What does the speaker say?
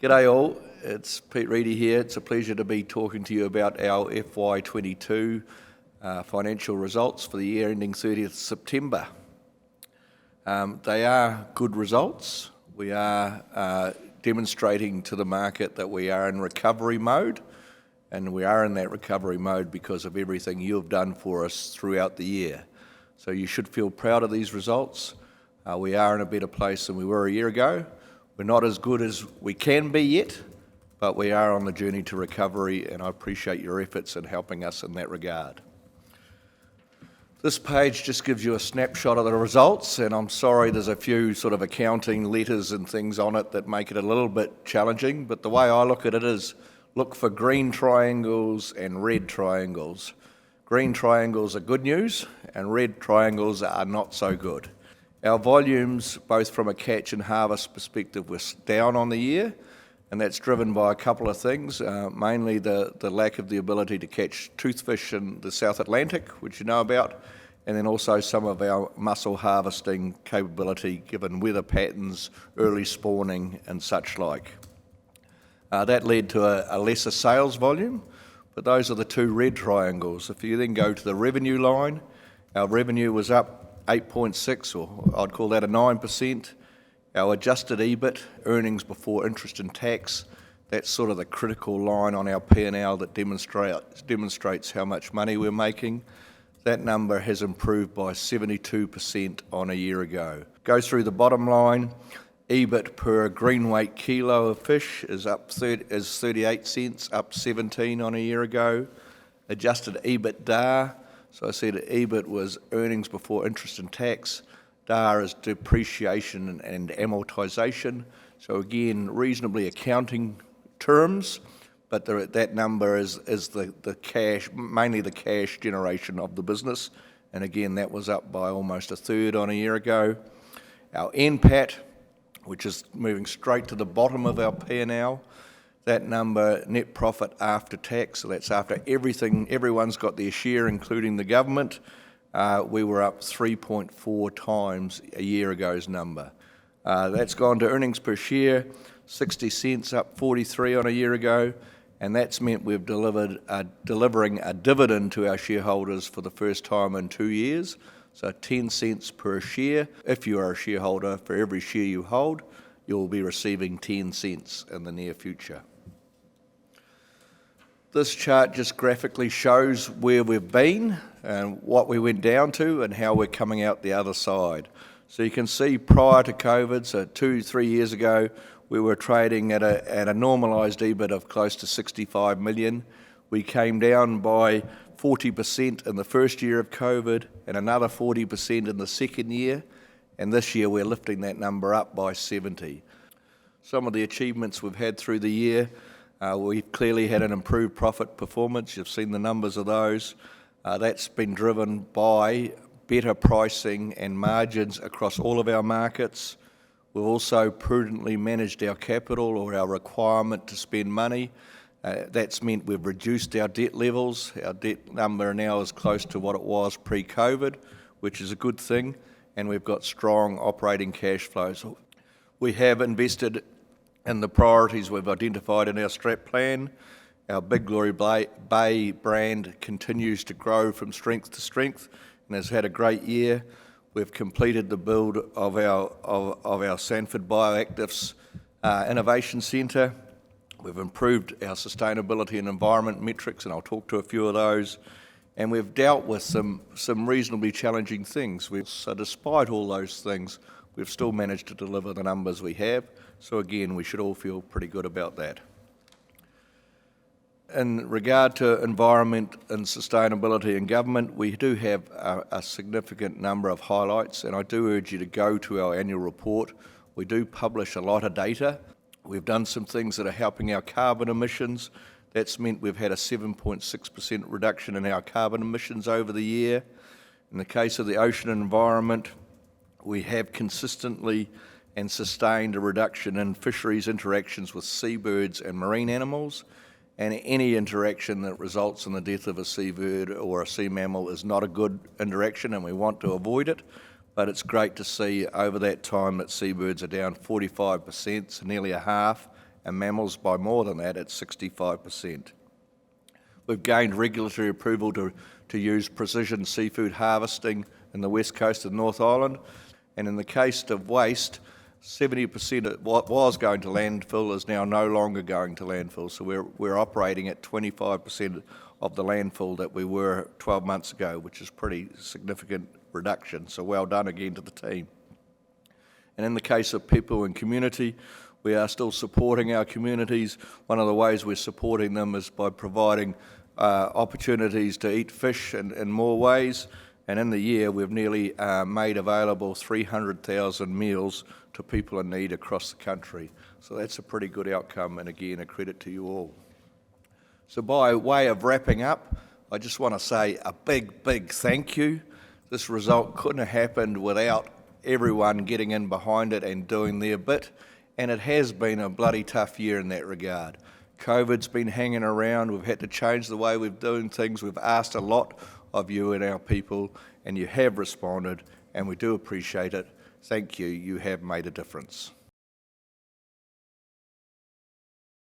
G'day all, it's Pete Reidie here. It's a pleasure to be talking to you about our FY22 financial results for the year ending 30th September. They are good results. We are demonstrating to the market that we are in recovery mode, and we are in that recovery mode because of everything you've done for us throughout the year. So you should feel proud of these results. We are in a better place than we were a year ago. We're not as good as we can be yet, but we are on the journey to recovery, and I appreciate your efforts in helping us in that regard. This page just gives you a snapshot of the results, and I'm sorry there's a few sort of accounting letters and things on it that make it a little bit challenging, but the way I look at it is look for green triangles and red triangles. Green triangles are good news, and red triangles are not so good. Our volumes, both from a catch and harvest perspective, were down on the year, and that's driven by a couple of things, mainly the lack of the ability to catch toothfish in the South Atlantic, which you know about, and then also some of our mussel harvesting capability given weather patterns, early spawning and such like. That led to a lesser sales volume, but those are the two red triangles. If you then go to the revenue line, our revenue was up 8.6, or I'd call that a 9%. Our adjusted EBIT, earnings before interest and tax, that's sort of the critical line on our P&L that demonstrates how much money we're making. That number has improved by 72% on a year ago. Go through the bottom line, EBIT per green weight kilo of fish is 38 cents, up 17 on a year ago. Adjusted EBITDA, so I said EBIT was earnings before interest and tax. DAR is depreciation and amortisation. So again, reasonably accounting terms, but that number is the cash, mainly the cash generation of the business. And again, that was up by almost a third on a year ago. Our NPAT, which is moving straight to the bottom of our P&L, that number, net profit after tax, so that's after everything, everyone's got their share, including the government, we were up 3.4 times a year ago's number. That's gone to earnings per share, 60 cents, up 43 on a year ago, and that's meant we've delivering a dividend to our shareholders for the first time in 2 years, so 10 cents per share. If you are a shareholder, for every share you hold, you'll be receiving 10 cents in the near future. This chart just graphically shows where we've been and what we went down to and how we're coming out the other side. So you can see prior to COVID, so 2-3 years ago, we were trading at a normalised EBIT of close to 65 million. We came down by 40% in the first year of COVID and another 40% in the second year. And this year we're lifting that number up by 70. Some of the achievements we've had through the year, we've clearly had an improved profit performance. You've seen the numbers of those. That's been driven by better pricing and margins across all of our markets. We've also prudently managed our capital or our requirement to spend money. That's meant we've reduced our debt levels. Our debt number now is close to what it was pre-COVID, which is a good thing, and we've got strong operating cash flows. We have invested in the priorities we've identified in our strat plan. Our Big Glory Bay brand continues to grow from strength to strength and has had a great year. We've completed the build of our Sanford Bioactives Innovation Centre. We've improved our sustainability and environment metrics, and I'll talk to a few of those. And we've dealt with some reasonably challenging things. So despite all those things, we've still managed to deliver the numbers we have. So again, we should all feel pretty good about that. In regard to environment and sustainability and government, we do have a significant number of highlights, and I do urge you to go to our annual report. We do publish a lot of data. We've done some things that are helping our carbon emissions. That's meant we've had a 7.6% reduction in our carbon emissions over the year. In the case of the ocean environment, we have consistently and sustained a reduction in fisheries interactions with seabirds and marine animals, and any interaction that results in the death of a seabird or a sea mammal is not a good interaction, and we want to avoid it. But it's great to see over that time that seabirds are down 45%, so nearly a half, and mammals by more than that at 65%. We've gained regulatory approval to use precision seafood harvesting in the west coast of North Island, and in the case of waste, 70% of what was going to landfill is now no longer going to landfill, so we're operating at 25% of the landfill that we were 12 months ago, which is pretty significant reduction, so well done again to the team. And in the case of people and community, we are still supporting our communities. One of the ways we're supporting them is by providing opportunities to eat fish in more ways. And in the year, we've nearly made available 300,000 meals to people in need across the country. So that's a pretty good outcome, and again, a credit to you all. So by way of wrapping up, I just want to say a big, big thank you. This result couldn't have happened without everyone getting in behind it and doing their bit. And it has been a bloody tough year in that regard. COVID's been hanging around. We've had to change the way we're doing things. We've asked a lot of you and our people, and you have responded, and we do appreciate it. Thank you. You have made a difference.